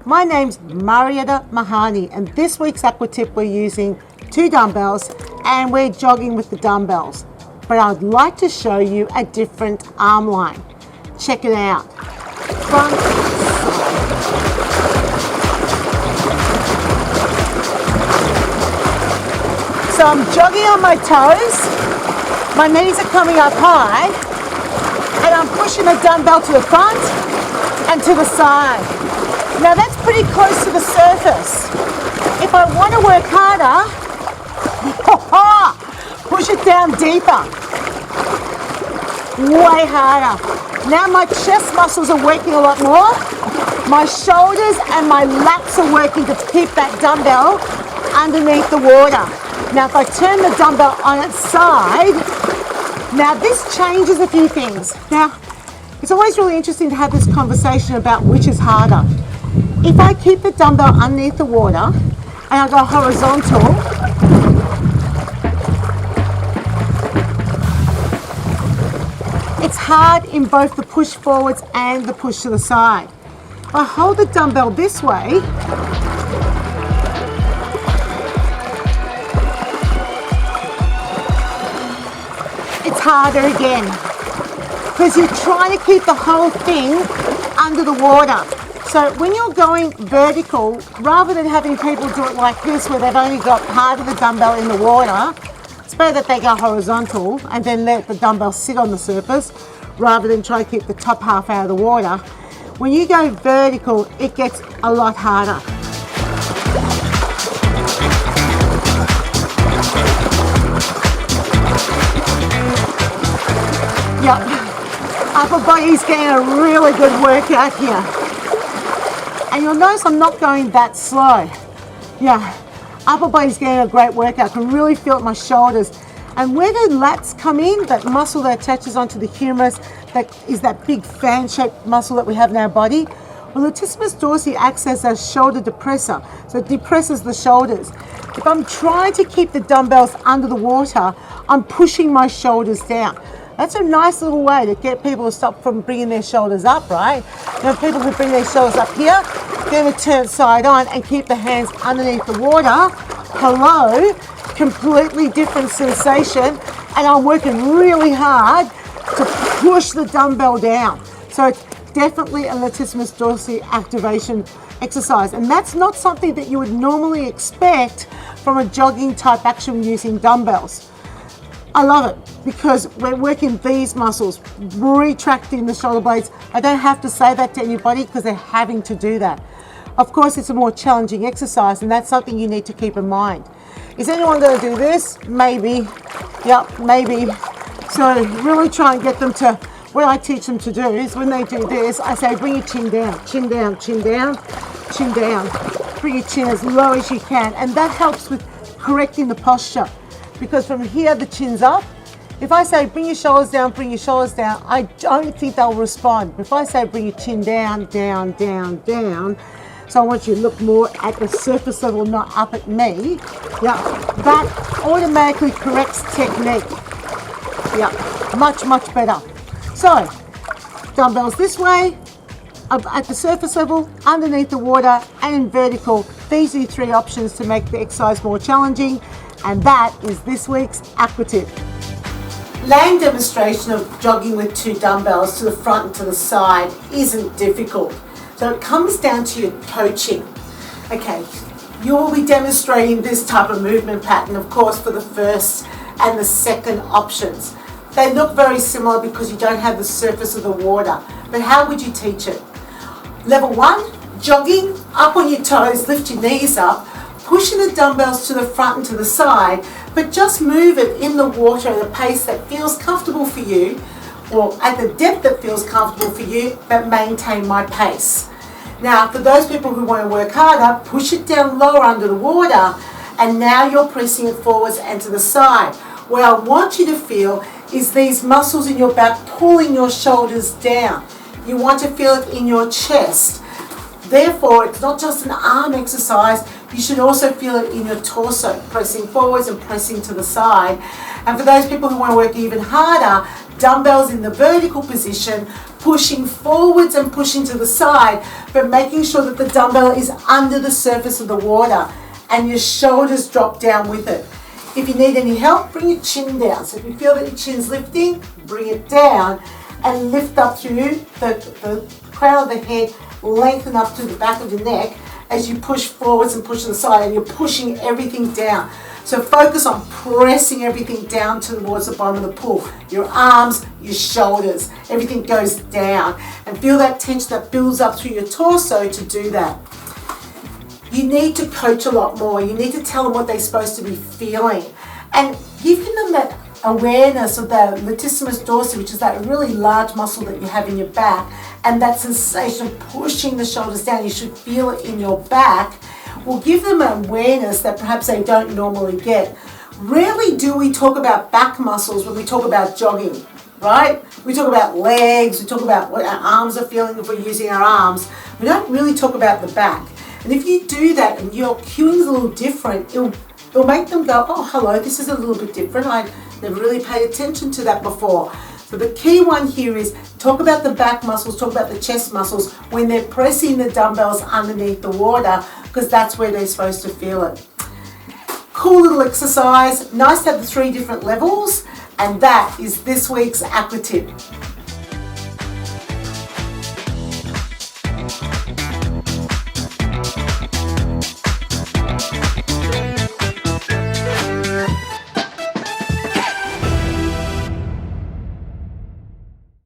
My name's Marietta Mahani, and this week's Aqua Tip we're using 2 dumbbells and we're jogging with the dumbbells. But I'd like to show you a different arm line. Check it out. Front, side. So I'm jogging on my toes, my knees are coming up high, and I'm pushing the dumbbell to the front and to the side. Now that's pretty close to the surface. If I want to work harder, push it down deeper, way harder. Now my chest muscles are working a lot more. My shoulders and my lats are working to keep that dumbbell underneath the water. Now if I turn the dumbbell on its side, now this changes a few things. Now it's always really interesting to have this conversation about which is harder. If I keep the dumbbell underneath the water and I go horizontal, it's hard in both the push forwards and the push to the side. If I hold the dumbbell this way, it's harder again because you're trying to keep the whole thing under the water. So when you're going vertical, rather than having people do it like this where they've only got part of the dumbbell in the water, it's better that they go horizontal and then let the dumbbell sit on the surface rather than try to keep the top half out of the water. When you go vertical, it gets a lot harder. Yep, upper body's getting a really good workout here. And you'll notice I'm not going that slow. Yeah, upper body's getting a great workout. I can really feel it in my shoulders. And where the lats come in, that muscle that attaches onto the humerus, that is that big fan-shaped muscle that we have in our body, well, latissimus dorsi acts as a shoulder depressor, so it depresses the shoulders. If I'm trying to keep the dumbbells under the water, I'm pushing my shoulders down. That's a nice little way to get people to stop from bringing their shoulders up, right? Now, people who bring their shoulders up here, they're going to turn side on and keep the hands underneath the water. Hello, completely different sensation, and I'm working really hard to push the dumbbell down. So it's definitely a latissimus dorsi activation exercise, and that's not something that you would normally expect from a jogging type action using dumbbells. I love it because we're working these muscles, retracting the shoulder blades. I don't have to say that to anybody because they're having to do that. Of course, it's a more challenging exercise, and that's something you need to keep in mind. Is anyone going to do this? Maybe. Yep, maybe. So really try and get them to, what I teach them to do is when they do this, I say bring your chin down, chin down, chin down, chin down. Bring your chin as low as you can, and that helps with correcting the posture. Because from here the chin's up. If I say bring your shoulders down, I don't think they'll respond. If I say bring your chin down, down, down, down, so I want you to look more at the surface level, not up at me. Yeah, that automatically corrects technique. Yeah, much, much better. So, dumbbells this way, at the surface level, underneath the water, and in vertical. These are your 3 options to make the exercise more challenging. And that is this week's Aqua Tip. Laying demonstration of jogging with 2 dumbbells to the front and to the side isn't difficult. So it comes down to your coaching. Okay, you will be demonstrating this type of movement pattern, of course, for the first and the second options. They look very similar because you don't have the surface of the water. But how would you teach it? Level 1, jogging, up on your toes, lift your knees up, pushing the dumbbells to the front and to the side, but just move it in the water at a pace that feels comfortable for you, or at the depth that feels comfortable for you, but maintain my pace. Now, for those people who want to work harder, push it down lower under the water, and now you're pressing it forwards and to the side. What I want you to feel is these muscles in your back pulling your shoulders down. You want to feel it in your chest. Therefore, it's not just an arm exercise, you should also feel it in your torso, pressing forwards and pressing to the side. And for those people who want to work even harder, dumbbells in the vertical position, pushing forwards and pushing to the side, but making sure that the dumbbell is under the surface of the water and your shoulders drop down with it. If you need any help, bring your chin down. So if you feel that your chin's lifting, bring it down and lift up through the crown of the head, lengthen up to the back of your neck as you push forwards and push to the side, and you're pushing everything down. So focus on pressing everything down towards the bottom of the pool. Your arms, your shoulders, everything goes down. And feel that tension that builds up through your torso to do that. You need to coach a lot more. You need to tell them what they're supposed to be feeling. And giving them that awareness of the latissimus dorsi, which is that really large muscle that you have in your back, and that sensation of pushing the shoulders down, you should feel it in your back, will give them an awareness that perhaps they don't normally get. Rarely do we talk about back muscles when we talk about jogging, right? We talk about legs, we talk about what our arms are feeling if we're using our arms. We don't really talk about the back. And if you do that and your cueing is a little different, it'll make them go, oh, hello, this is a little bit different. I never really paid attention to that before. So the key one here is talk about the back muscles, talk about the chest muscles when they're pressing the dumbbells underneath the water, because that's where they're supposed to feel it. Cool little exercise. Nice to have the 3 different levels. And that is this week's Aqua Tip.